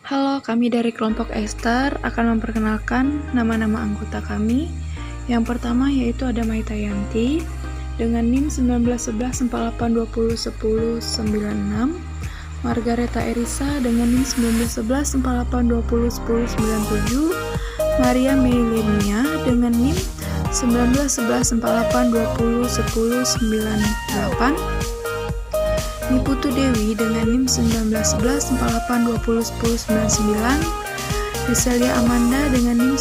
Halo, kami dari kelompok Ester akan memperkenalkan nama-nama anggota kami. Yang pertama yaitu ada Maita Yanti dengan NIM 191148201096, Margareta Erisa dengan NIM 191148201097, Maria Meilenia dengan NIM 191148201098, Niputu Dewi dengan NIM 191148201099, Riselia Amanda dengan NIM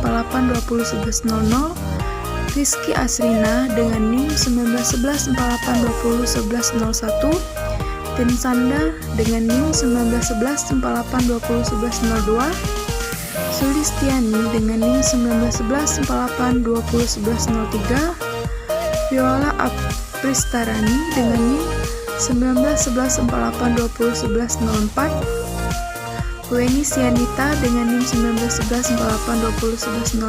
191148201100, Rizky Asrina dengan NIM 191148201101, Tinsanda dengan NIM 191148201102, Sulistiani dengan NIM 191148201103, Viola Apristarani dengan NIM 191148201104, Weni Sianita dengan NIM 191148201105,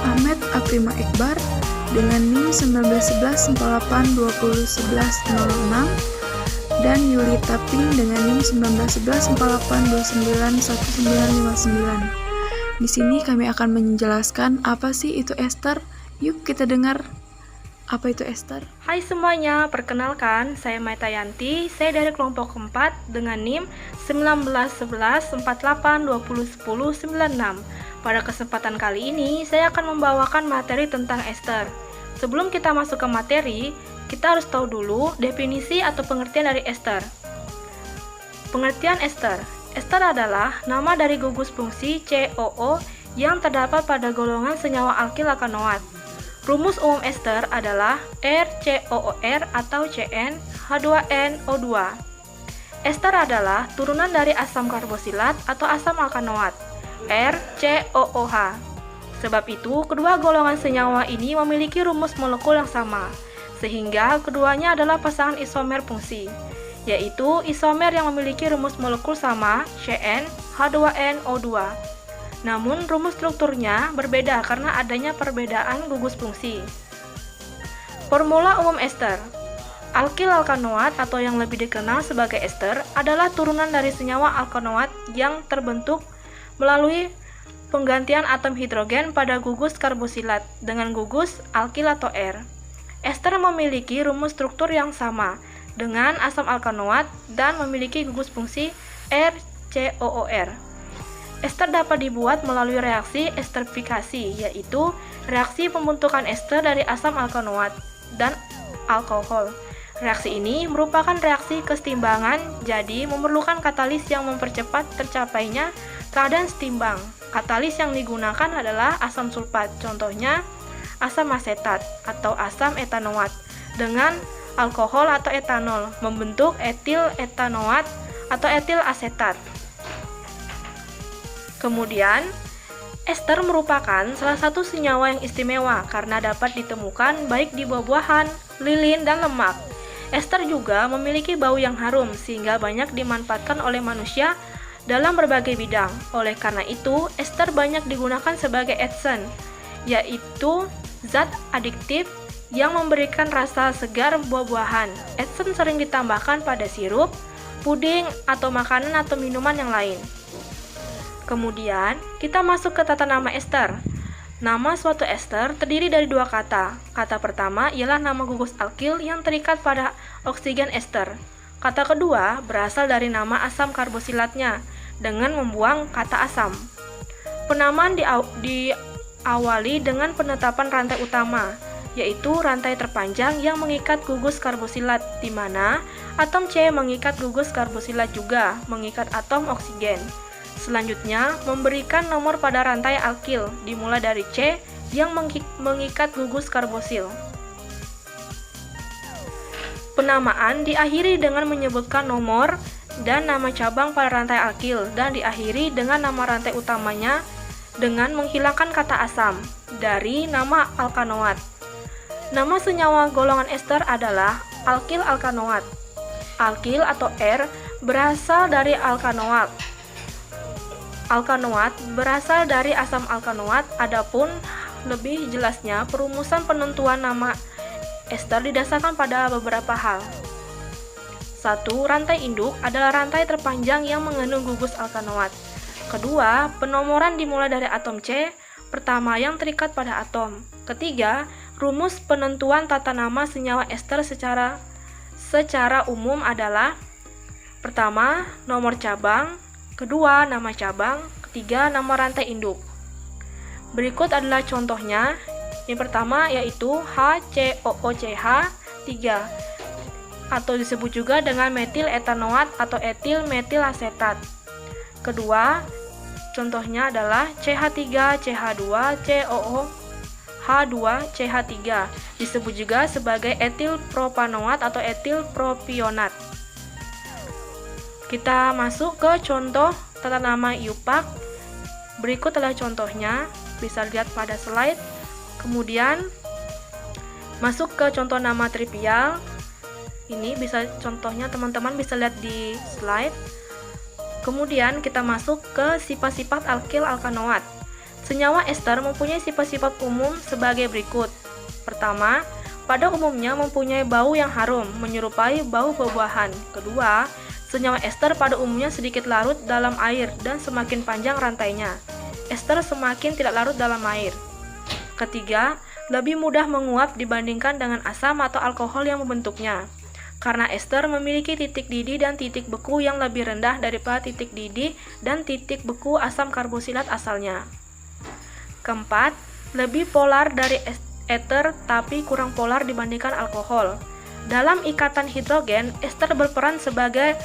Ahmed Aprima Ekbar dengan NIM 191148201106, dan Yulita Ping dengan NIM 191148291959. Di sini kami akan menjelaskan apa sih itu Ester. Yuk kita dengar apa itu Ester. Hai semuanya, perkenalkan saya Maita Yanti. Saya dari kelompok 4 dengan NIM 191148201096. Pada kesempatan kali ini, saya akan membawakan materi tentang Ester. Sebelum kita masuk ke materi, kita harus tahu dulu definisi atau pengertian dari Ester. Pengertian Ester. Ester adalah nama dari gugus fungsi COO yang terdapat pada golongan senyawa alkil alkanoat. Rumus umum ester adalah RCOOR atau CnH2nO2. Ester adalah turunan dari asam karbosilat atau asam alkanoat, RCOOH. Sebab itu, kedua golongan senyawa ini memiliki rumus molekul yang sama, sehingga keduanya adalah pasangan isomer fungsi, yaitu isomer yang memiliki rumus molekul sama, CnH2nO2. Namun, rumus strukturnya berbeda karena adanya perbedaan gugus fungsi. Formula umum ester. Alkil alkanoat atau yang lebih dikenal sebagai ester adalah turunan dari senyawa alkanoat yang terbentuk melalui penggantian atom hidrogen pada gugus karbosilat dengan gugus alkil atau R. Ester memiliki rumus struktur yang sama dengan asam alkanoat dan memiliki gugus fungsi RCOOR. Ester dapat dibuat melalui reaksi esterifikasi, yaitu reaksi pembentukan ester dari asam alkanoat dan alkohol. Reaksi ini merupakan reaksi kesetimbangan, jadi memerlukan katalis yang mempercepat tercapainya keadaan setimbang. Katalis yang digunakan adalah asam sulfat, contohnya asam asetat atau asam etanoat, dengan alkohol atau etanol, membentuk etil etanoat atau etil asetat. Kemudian, ester merupakan salah satu senyawa yang istimewa karena dapat ditemukan baik di buah-buahan, lilin, dan lemak. Ester juga memiliki bau yang harum sehingga banyak dimanfaatkan oleh manusia dalam berbagai bidang. Oleh karena itu, ester banyak digunakan sebagai adsen, yaitu zat adiktif yang memberikan rasa segar buah-buahan. Adsen sering ditambahkan pada sirup, puding, atau makanan atau minuman yang lain. Kemudian, kita masuk ke tata nama ester. Nama suatu ester terdiri dari dua kata. Kata pertama ialah nama gugus alkil yang terikat pada oksigen ester. Kata kedua berasal dari nama asam karbosilatnya dengan membuang kata asam. Penamaan diawali dengan penetapan rantai utama, yaitu rantai terpanjang yang mengikat gugus karbosilat, di mana atom C mengikat gugus karbosilat juga mengikat atom oksigen. Selanjutnya, memberikan nomor pada rantai alkil, dimulai dari C yang mengikat gugus karbosil. Penamaan diakhiri dengan menyebutkan nomor dan nama cabang pada rantai alkil, dan diakhiri dengan nama rantai utamanya dengan menghilangkan kata asam dari nama alkanoat. Nama senyawa golongan ester adalah alkil alkanoat. Alkil atau R berasal dari alkanoat. Alkanoat berasal dari asam alkanoat. Adapun lebih jelasnya, perumusan penentuan nama ester didasarkan pada beberapa hal. Satu, rantai induk adalah rantai terpanjang yang mengandung gugus alkanoat. Kedua, penomoran dimulai dari atom C, pertama yang terikat pada atom. Ketiga, rumus penentuan tata nama senyawa ester secara umum adalah: pertama, nomor cabang, kedua, nama cabang, ketiga, nama rantai induk. Berikut adalah contohnya. Yang pertama yaitu HCOOCH 3 atau disebut juga dengan metil etanoat atau etil metil asetat. Kedua, contohnya adalah CH3CH2COOH2CH3 disebut juga sebagai etil propanoat atau etil propionat. Kita masuk ke contoh tata nama IUPAC. Berikut adalah contohnya, bisa lihat pada slide. Kemudian masuk ke contoh nama trivial. Ini bisa contohnya teman-teman bisa lihat di slide. Kemudian kita masuk ke sifat-sifat alkil alkanoat. Senyawa ester mempunyai sifat-sifat umum sebagai berikut. Pertama, pada umumnya mempunyai bau yang harum, menyerupai bau buah-buahan. Kedua, senyawa ester pada umumnya sedikit larut dalam air dan semakin panjang rantainya. Ester semakin tidak larut dalam air. Ketiga, lebih mudah menguap dibandingkan dengan asam atau alkohol yang membentuknya, karena ester memiliki titik didih dan titik beku yang lebih rendah daripada titik didih dan titik beku asam karboksilat asalnya. Keempat, lebih polar dari eter tapi kurang polar dibandingkan alkohol. Dalam ikatan hidrogen, ester berperan sebagai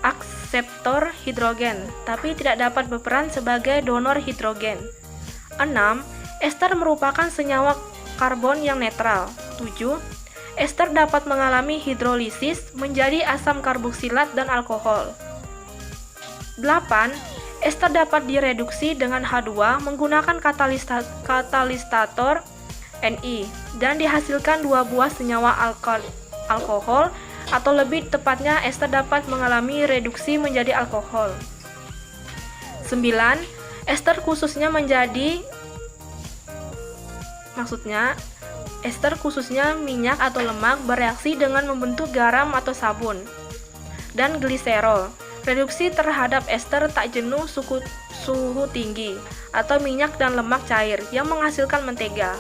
akseptor hidrogen, tapi tidak dapat berperan sebagai donor hidrogen. 6. Ester merupakan senyawa karbon yang netral. 7. Ester dapat mengalami hidrolisis menjadi asam karboksilat dan alkohol. 8. Ester dapat direduksi dengan H2 menggunakan katalisator Ni dan dihasilkan dua buah senyawa alkohol, atau lebih tepatnya ester dapat mengalami reduksi menjadi alkohol. 9. Ester khususnya minyak atau lemak bereaksi dengan membentuk garam atau sabun dan gliserol. Reduksi terhadap ester tak jenuh suhu tinggi atau minyak dan lemak cair yang menghasilkan mentega.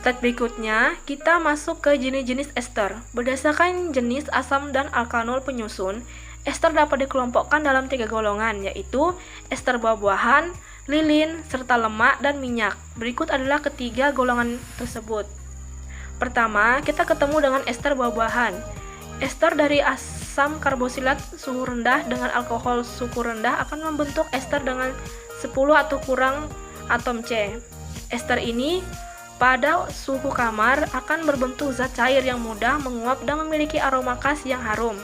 Slide berikutnya, kita masuk ke jenis-jenis ester. Berdasarkan jenis asam dan alkanol penyusun, ester dapat dikelompokkan dalam 3 golongan, yaitu ester buah-buahan, lilin, serta lemak dan minyak. Berikut adalah ketiga golongan tersebut. Pertama, kita ketemu dengan ester buah-buahan. Ester dari asam karboksilat suhu rendah dengan alkohol suhu rendah akan membentuk ester dengan 10 atau kurang atom C. Ester ini pada suhu kamar akan berbentuk zat cair yang mudah menguap dan memiliki aroma khas yang harum,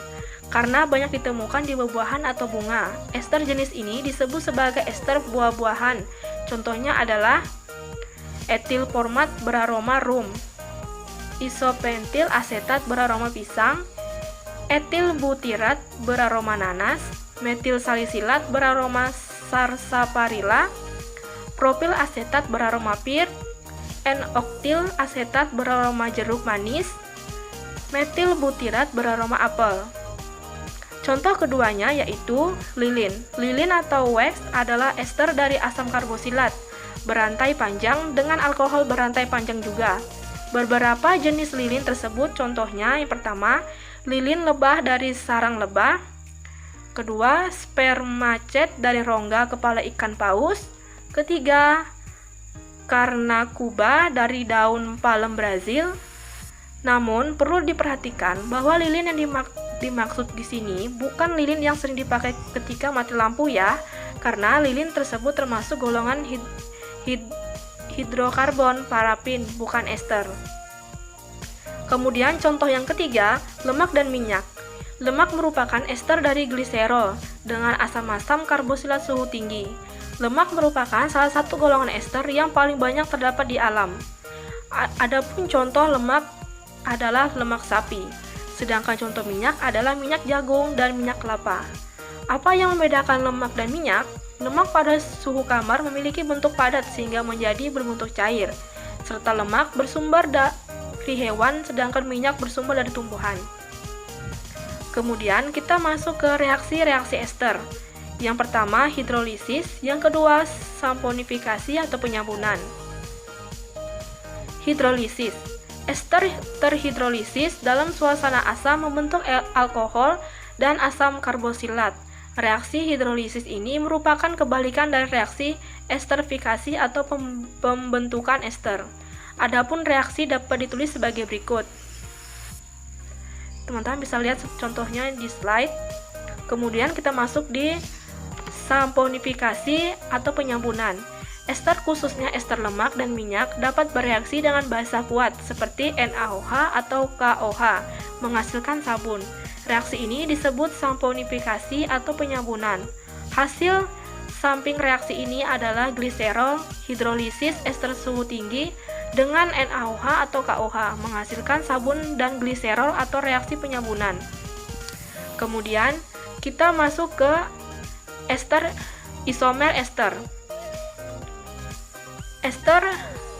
karena banyak ditemukan di buah-buahan atau bunga. Ester jenis ini disebut sebagai ester buah-buahan. Contohnya adalah etil format beraroma rum, isopentil asetat beraroma pisang, etil butirat beraroma nanas, metil salisilat beraroma sarsaparilla, propil asetat beraroma pir, N-oktil asetat beraroma jeruk manis, metil butirat beraroma apel. Contoh keduanya yaitu lilin. Lilin atau wax adalah ester dari asam karboksilat berantai panjang dengan alkohol berantai panjang juga. Beberapa jenis lilin tersebut contohnya, yang pertama, lilin lebah dari sarang lebah. Kedua, spermacet dari rongga kepala ikan paus. Ketiga, Carnacuba dari daun palem Brazil. Namun, perlu diperhatikan bahwa lilin yang dimaksud di sini bukan lilin yang sering dipakai ketika mati lampu ya, karena lilin tersebut termasuk golongan hidrokarbon parafin, bukan ester. Kemudian contoh yang ketiga, lemak dan minyak. Lemak merupakan ester dari gliserol dengan asam-asam karboksilat suhu tinggi. Lemak merupakan salah satu golongan ester yang paling banyak terdapat di alam. Adapun contoh lemak adalah lemak sapi, sedangkan contoh minyak adalah minyak jagung dan minyak kelapa. Apa yang membedakan lemak dan minyak? Lemak pada suhu kamar memiliki bentuk padat sehingga menjadi berbentuk cair, serta lemak bersumber dari hewan, sedangkan minyak bersumber dari tumbuhan. Kemudian kita masuk ke reaksi-reaksi ester. Yang pertama hidrolisis, yang kedua samponifikasi atau penyambunan. Hidrolisis. Ester terhidrolisis dalam suasana asam membentuk alkohol dan asam karboksilat. Reaksi hidrolisis ini merupakan kebalikan dari reaksi esterifikasi atau pembentukan ester. Adapun reaksi dapat ditulis sebagai berikut. Teman-teman bisa lihat contohnya di slide. Kemudian kita masuk di samponifikasi atau penyambunan. Ester khususnya ester lemak dan minyak dapat bereaksi dengan basa kuat seperti NaOH atau KOH menghasilkan sabun. Reaksi ini disebut samponifikasi atau penyambunan. Hasil samping reaksi ini adalah gliserol, hidrolisis ester suhu tinggi dengan NaOH atau KOH menghasilkan sabun dan gliserol atau reaksi penyambunan. Kemudian kita masuk ke ester isomer ester. Ester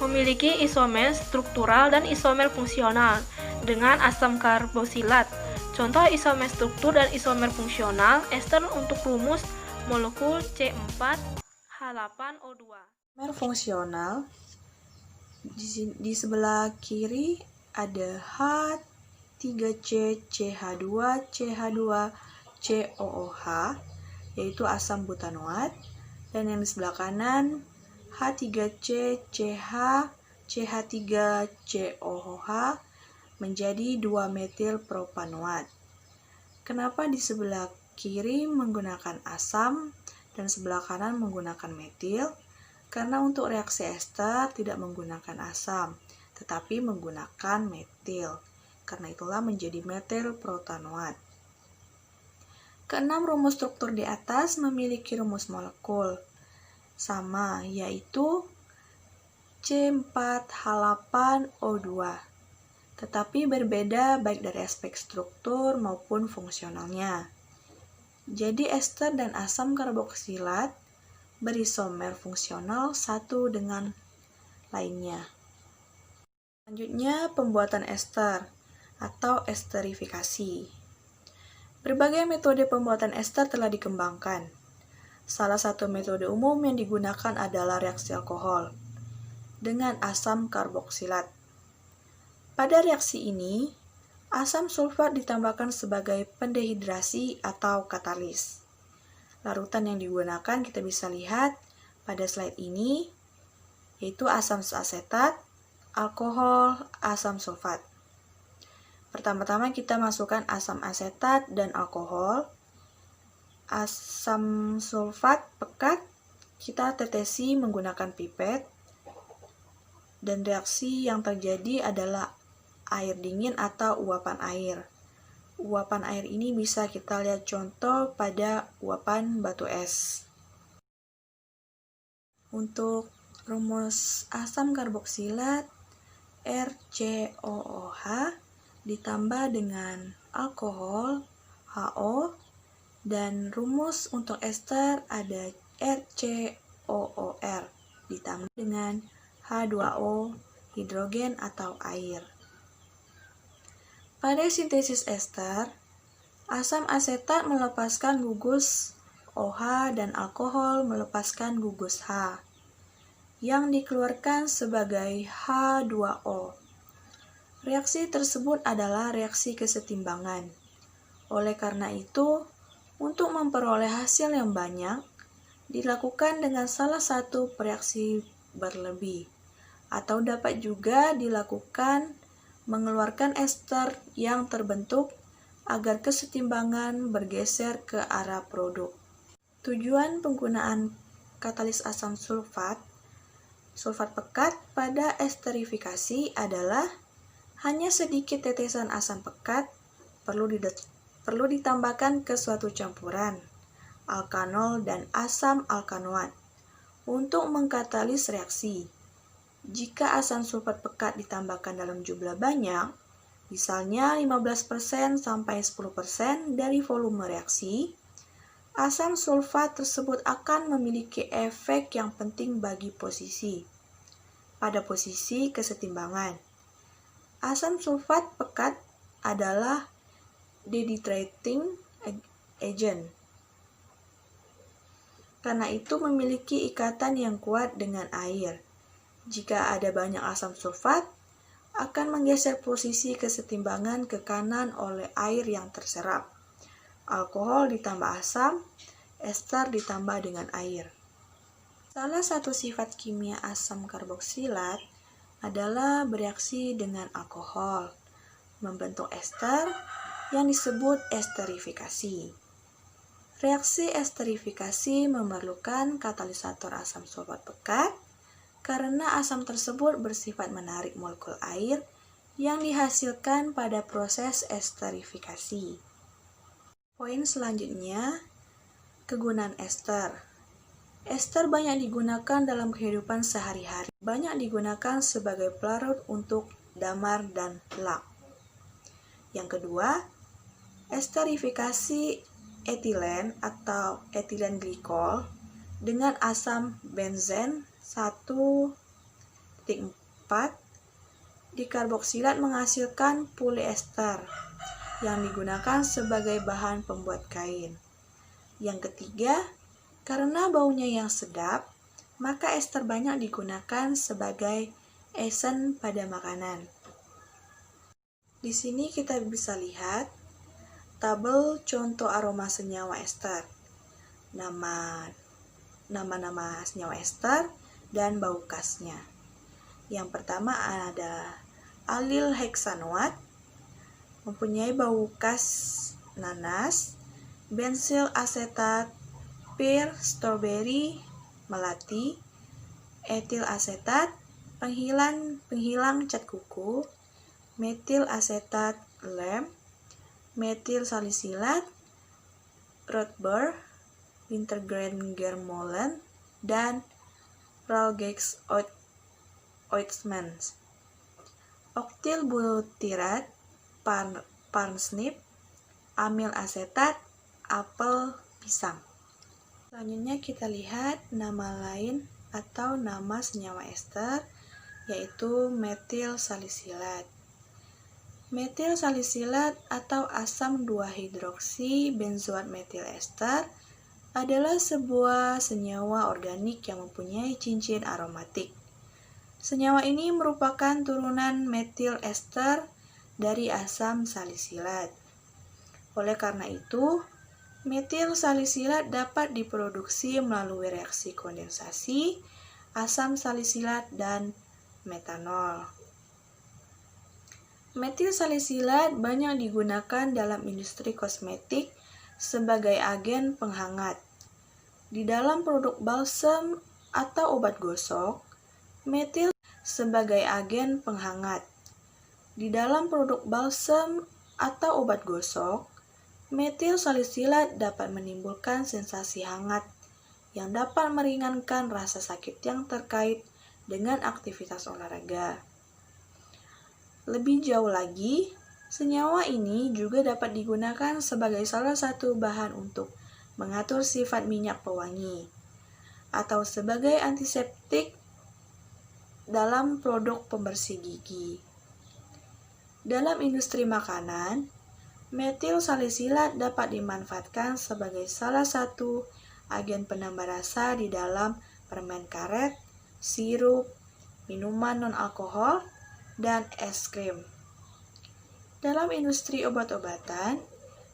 memiliki isomer struktural dan isomer fungsional dengan asam karboksilat. Contoh isomer struktur dan isomer fungsional ester untuk rumus molekul C4H8O2. Isomer fungsional di sebelah kiri ada H3CCH2CH2COOH yaitu asam butanoat, dan yang di sebelah kanan H3CCH3COOH menjadi 2-metil propanoat. Kenapa di sebelah kiri menggunakan asam dan sebelah kanan menggunakan metil? Karena untuk reaksi ester tidak menggunakan asam, tetapi menggunakan metil. Karena itulah menjadi metil propanoat. Keenam rumus struktur di atas memiliki rumus molekul sama, yaitu C4H8O2, tetapi berbeda baik dari aspek struktur maupun fungsionalnya. Jadi ester dan asam karboksilat berisomer fungsional satu dengan lainnya. Selanjutnya, pembuatan ester atau esterifikasi. Berbagai metode pembuatan ester telah dikembangkan. Salah satu metode umum yang digunakan adalah reaksi alkohol dengan asam karboksilat. Pada reaksi ini, asam sulfat ditambahkan sebagai pendehidrasi atau katalis. Larutan yang digunakan kita bisa lihat pada slide ini, yaitu asam asetat, alkohol, asam sulfat. Pertama-tama kita masukkan asam asetat dan alkohol. Asam sulfat pekat kita tetesi menggunakan pipet, dan reaksi yang terjadi adalah air dingin atau uapan air. Uapan air ini bisa kita lihat contoh pada uapan batu es. Untuk rumus asam karboksilat RCOOH ditambah dengan alkohol HO, dan rumus untuk ester ada RCOOR ditambah dengan H2O hidrogen atau air. Pada sintesis ester, asam asetat melepaskan gugus OH dan alkohol melepaskan gugus H, yang dikeluarkan sebagai H2O. Reaksi tersebut adalah reaksi kesetimbangan. Oleh karena itu, untuk memperoleh hasil yang banyak, dilakukan dengan salah satu reaksi berlebih, atau dapat juga dilakukan mengeluarkan ester yang terbentuk agar kesetimbangan bergeser ke arah produk. Tujuan penggunaan katalis asam sulfat pekat pada esterifikasi adalah hanya sedikit tetesan asam pekat perlu ditambahkan ke suatu campuran alkanol dan asam alkanoat untuk mengkatalis reaksi. Jika asam sulfat pekat ditambahkan dalam jumlah banyak, misalnya 15% sampai 10% dari volume reaksi, asam sulfat tersebut akan memiliki efek yang penting bagi pada posisi kesetimbangan. Asam sulfat pekat adalah dehydrating agent. Karena itu memiliki ikatan yang kuat dengan air. Jika ada banyak asam sulfat, akan menggeser posisi kesetimbangan ke kanan oleh air yang terserap. Alkohol ditambah asam, ester ditambah dengan air. Salah satu sifat kimia asam karboksilat adalah bereaksi dengan alkohol, membentuk ester yang disebut esterifikasi. Reaksi esterifikasi memerlukan katalisator asam sulfat pekat karena asam tersebut bersifat menarik molekul air yang dihasilkan pada proses esterifikasi. Poin selanjutnya, kegunaan ester. Ester banyak digunakan dalam kehidupan sehari-hari. Banyak digunakan sebagai pelarut untuk damar dan lak. Yang kedua, esterifikasi etilen atau etilen glikol dengan asam benzen 1,4 dikarboksilat menghasilkan polyester yang digunakan sebagai bahan pembuat kain. Yang ketiga, karena baunya yang sedap, maka ester banyak digunakan sebagai esen pada makanan. Di sini kita bisa lihat tabel contoh aroma senyawa ester, nama-nama senyawa ester, dan bau khasnya. Yang pertama ada alil heksanoat, mempunyai bau khas nanas, bensil asetat, pir, stroberi, melati, etil asetat, penghilang cat kuku, metil asetat, lem, metil salisilat, Rothberg, wintergreen germolen, dan Ralgex ointment. Oktil butirat, parsnip, amil asetat, apel, pisang. Selanjutnya kita lihat nama lain atau nama senyawa ester, yaitu metil salisilat. Metil salisilat atau asam 2-hidroksi benzoat metil ester adalah sebuah senyawa organik yang mempunyai cincin aromatik. Senyawa ini merupakan turunan metil ester dari asam salisilat. Oleh karena itu, metil salisilat dapat diproduksi melalui reaksi kondensasi, asam salisilat, dan metanol. Metil salisilat banyak digunakan dalam industri kosmetik sebagai agen penghangat. Di dalam produk balsam atau obat gosok, metil sebagai agen penghangat. Di dalam produk balsam atau obat gosok, metil salisilat dapat menimbulkan sensasi hangat yang dapat meringankan rasa sakit yang terkait dengan aktivitas olahraga. Lebih jauh lagi, senyawa ini juga dapat digunakan sebagai salah satu bahan untuk mengatur sifat minyak pewangi atau sebagai antiseptik dalam produk pembersih gigi. Dalam industri makanan, metil salisilat dapat dimanfaatkan sebagai salah satu agen penambah rasa di dalam permen karet, sirup, minuman non-alkohol, dan es krim. Dalam industri obat-obatan,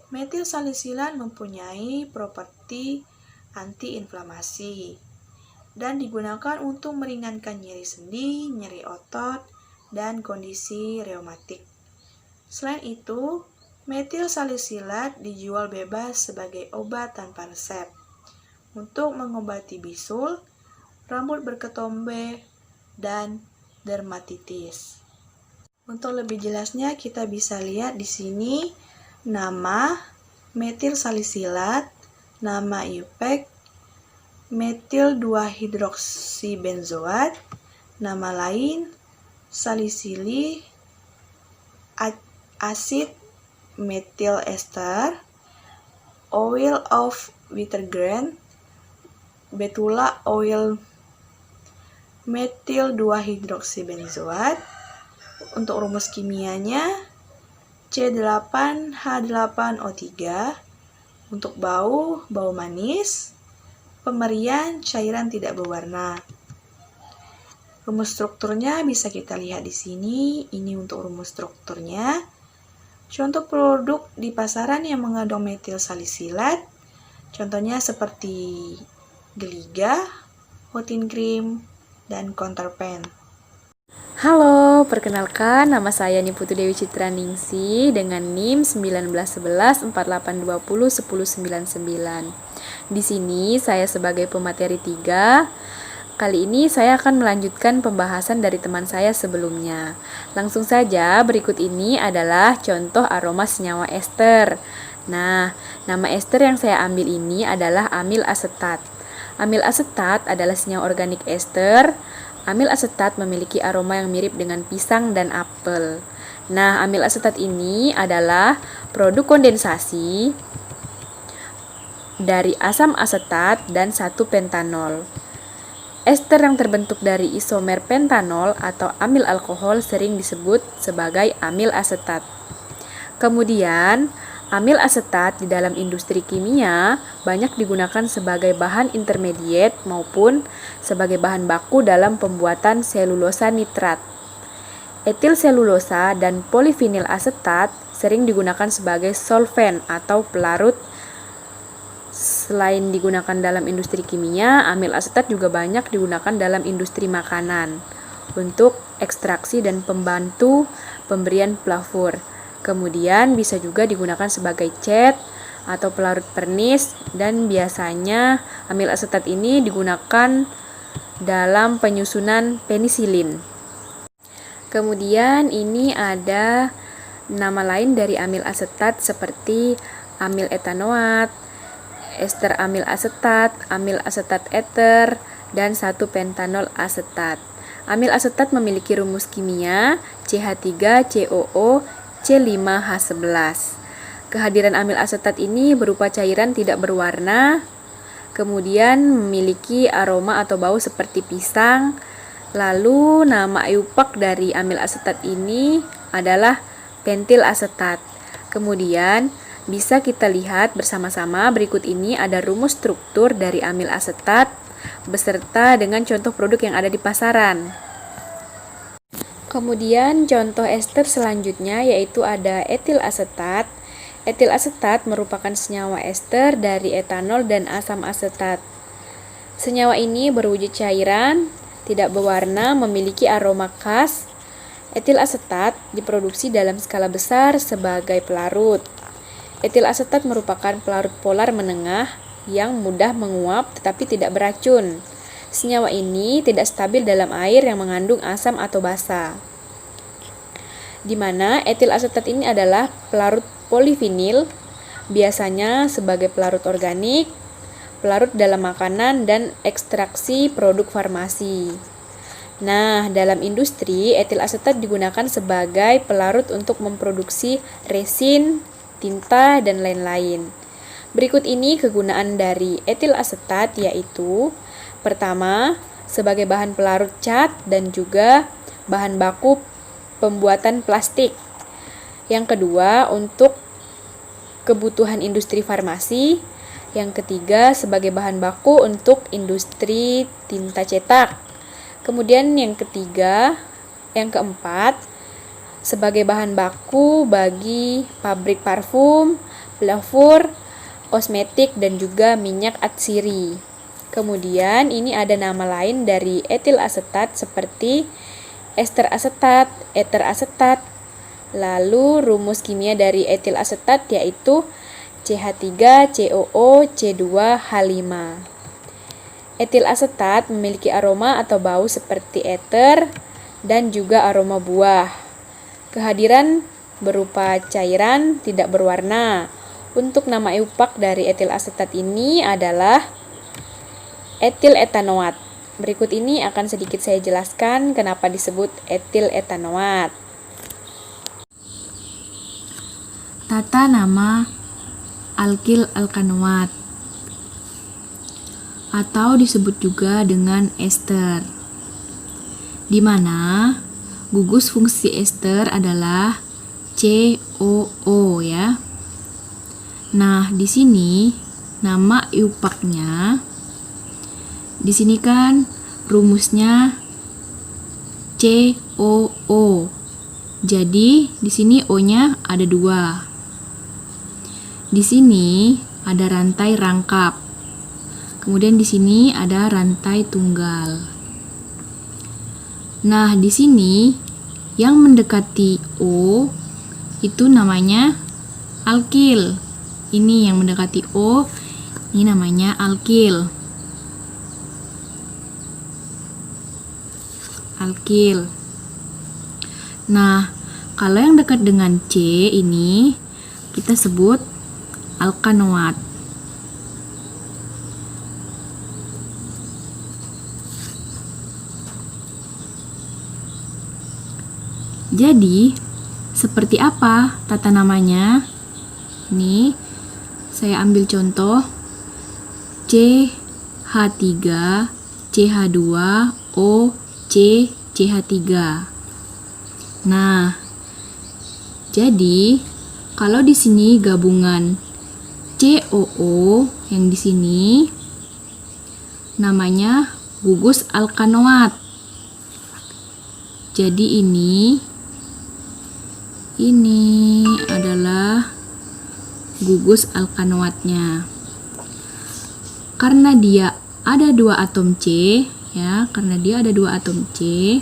metil salisilat mempunyai properti antiinflamasi dan digunakan untuk meringankan nyeri sendi, nyeri otot, dan kondisi reumatik. Selain itu, metil salisilat dijual bebas sebagai obat tanpa resep untuk mengobati bisul, rambut berketombe, dan dermatitis. Untuk lebih jelasnya kita bisa lihat di sini nama metil salisilat, nama IUPAC, metil 2-hidroksibenzoat, nama lain salisili, asid metil ester, oil of wintergreen, betula oil metil 2-hidroksibenzoat. Untuk rumus kimianya C8H8O3 untuk bau manis, pemberian cairan tidak berwarna. Rumus strukturnya bisa kita lihat di sini. Ini untuk rumus strukturnya. Contoh produk di pasaran yang mengandung metil salisilat, contohnya seperti Geliga, Hotin Cream, dan Counterpan. Halo, perkenalkan nama saya Niputu Dewi Citra Ningsi dengan NIM 191148201099. Di sini saya sebagai pemateri 3. Kali ini saya akan melanjutkan pembahasan dari teman saya sebelumnya. Langsung saja, berikut ini adalah contoh aroma senyawa ester. Nah, nama ester yang saya ambil ini adalah amil asetat. Amil asetat adalah senyawa organik ester. Amil asetat memiliki aroma yang mirip dengan pisang dan apel. Nah, amil asetat ini adalah produk kondensasi dari asam asetat dan 1-pentanol. Ester yang terbentuk dari isomer pentanol atau amil alkohol sering disebut sebagai amil asetat. Kemudian, amil asetat di dalam industri kimia banyak digunakan sebagai bahan intermediate maupun sebagai bahan baku dalam pembuatan selulosa nitrat. Etil selulosa dan polivinil asetat sering digunakan sebagai solvent atau pelarut. Selain digunakan dalam industri kimia, amil asetat juga banyak digunakan dalam industri makanan untuk ekstraksi dan pembantu pemberian flavor. Kemudian bisa juga digunakan sebagai cat atau pelarut pernis, dan biasanya amil asetat ini digunakan dalam penyusunan penisilin. Kemudian ini ada nama lain dari amil asetat seperti amil etanoat, ester amil asetat eter, dan 1-pentanol asetat. Amil asetat memiliki rumus kimia CH3COO C5H11. Kehadiran amil asetat ini berupa cairan tidak berwarna, kemudian memiliki aroma atau bau seperti pisang. Lalu nama eupak dari amil asetat ini adalah pentil asetat. Kemudian bisa kita lihat bersama-sama, berikut ini ada rumus struktur dari amil asetat beserta dengan contoh produk yang ada di pasaran. Kemudian contoh ester selanjutnya yaitu ada etil asetat. Etil asetat merupakan senyawa ester dari etanol dan asam asetat. Senyawa ini berwujud cairan, tidak berwarna, memiliki aroma khas. Etil asetat diproduksi dalam skala besar sebagai pelarut. Etil asetat merupakan pelarut polar menengah yang mudah menguap tetapi tidak beracun. Senyawa ini tidak stabil dalam air yang mengandung asam atau basa. Di mana etil asetat ini adalah pelarut polivinil, biasanya sebagai pelarut organik, pelarut dalam makanan, dan ekstraksi produk farmasi. Nah, dalam industri, etil asetat digunakan sebagai pelarut untuk memproduksi resin, tinta, dan lain-lain. Berikut ini kegunaan dari etil asetat yaitu: pertama, sebagai bahan pelarut cat dan juga bahan baku pembuatan plastik. Yang kedua, untuk kebutuhan industri farmasi. Yang ketiga, sebagai bahan baku untuk industri tinta cetak. Kemudian yang keempat, sebagai bahan baku bagi pabrik parfum, flavor, kosmetik, dan juga minyak atsiri. Kemudian ini ada nama lain dari etil asetat seperti ester asetat, eter asetat. Lalu rumus kimia dari etil asetat yaitu CH3COO C2H5. Etil asetat memiliki aroma atau bau seperti eter dan juga aroma buah. Kehadiran berupa cairan tidak berwarna. Untuk nama eupak dari etil asetat ini adalah etil etanoat. Berikut ini akan sedikit saya jelaskan kenapa disebut etil etanoat. Tata nama alkil alkanoat atau disebut juga dengan ester, di mana gugus fungsi ester adalah COO ya. Nah, di sini nama iupaknya, di sini kan rumusnya COO. Jadi di sini O-nya ada 2. Di sini ada rantai rangkap. Kemudian di sini ada rantai tunggal. Nah, di sini yang mendekati O itu namanya alkil. Ini yang mendekati O, ini namanya alkil. Alkil. Nah, kalau yang dekat dengan C ini kita sebut alkanoat. Jadi, seperti apa tata namanya? Ini saya ambil contoh CH3, CH2, O, C, CH3. Nah, jadi kalau di sini gabungan COO yang di sini namanya gugus alkanoat. Jadi ini adalah gugus alkanoatnya. Karena dia ada 2 atom C, ya, karena dia ada 2 atom C,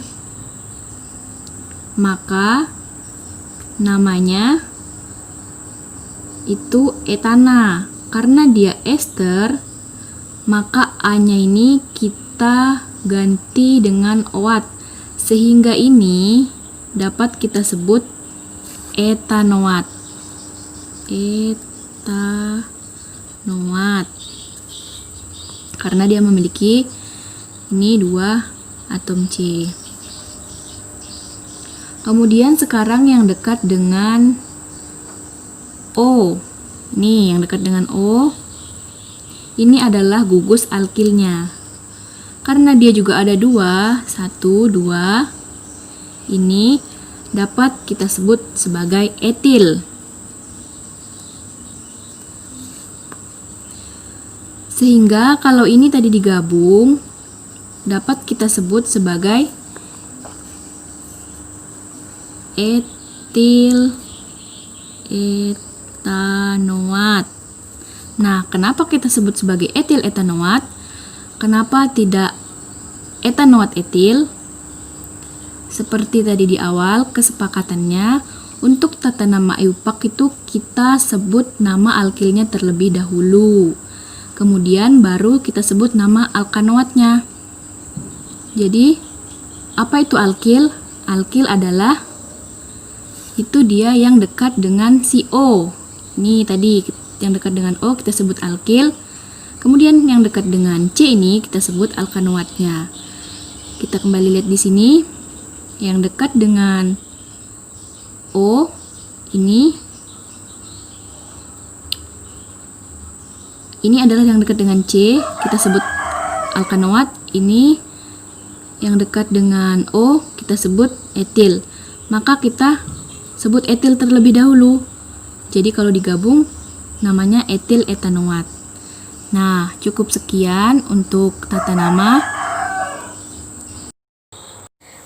maka namanya itu etana. Karena dia ester, maka A-nya ini kita ganti dengan OAT, sehingga ini dapat kita sebut etanoat. Etanoat. Karena dia memiliki ini 2 atom C. Kemudian sekarang yang dekat dengan O. Nih, yang dekat dengan O. Ini adalah gugus alkilnya. Karena dia juga ada 2, 1, 2. Ini dapat kita sebut sebagai etil. Sehingga kalau ini tadi digabung, dapat kita sebut sebagai etil etanoat. Nah, kenapa kita sebut sebagai etil etanoat? Kenapa tidak etanoat etil? Seperti tadi di awal, kesepakatannya untuk tata nama eupak itu kita sebut nama alkilnya terlebih dahulu. Kemudian baru kita sebut nama alkanoatnya. Jadi, apa itu alkil? Alkil adalah itu dia yang dekat dengan si O. Ini tadi yang dekat dengan O kita sebut alkil. Kemudian yang dekat dengan C ini kita sebut alkanoatnya. Kita kembali lihat di sini. Yang dekat dengan O ini adalah yang dekat dengan C, kita sebut alkanoat. Ini yang dekat dengan O kita sebut etil. Maka kita sebut etil terlebih dahulu. Jadi kalau digabung namanya etil etanoat. Nah, cukup sekian untuk tata nama.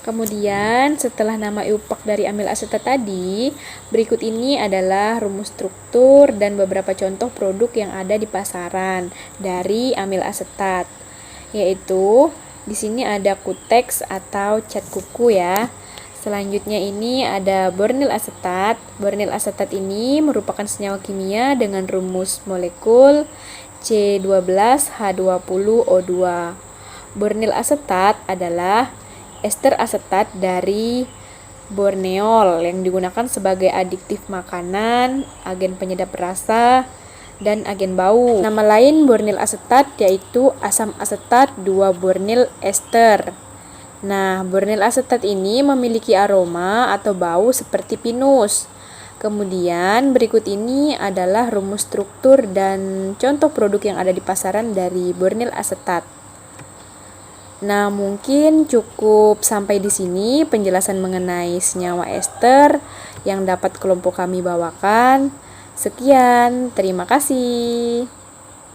Kemudian setelah nama eupak dari amil asetat tadi, berikut ini adalah rumus struktur dan beberapa contoh produk yang ada di pasaran dari amil asetat. Yaitu di sini ada kutex atau cat kuku ya. Selanjutnya ini ada bornil asetat. Bornil asetat ini merupakan senyawa kimia dengan rumus molekul C12H20O2. Bornil asetat adalah ester asetat dari borneol yang digunakan sebagai adiktif makanan, agen penyedap rasa, dan agen bau. Nama lain bornil asetat yaitu asam asetat 2-bornil ester. Nah, bornil asetat ini memiliki aroma atau bau seperti pinus. Kemudian berikut ini adalah rumus struktur dan contoh produk yang ada di pasaran dari bornil asetat. Nah, mungkin cukup sampai di sini penjelasan mengenai senyawa ester yang dapat kelompok kami bawakan. Sekian, terima kasih.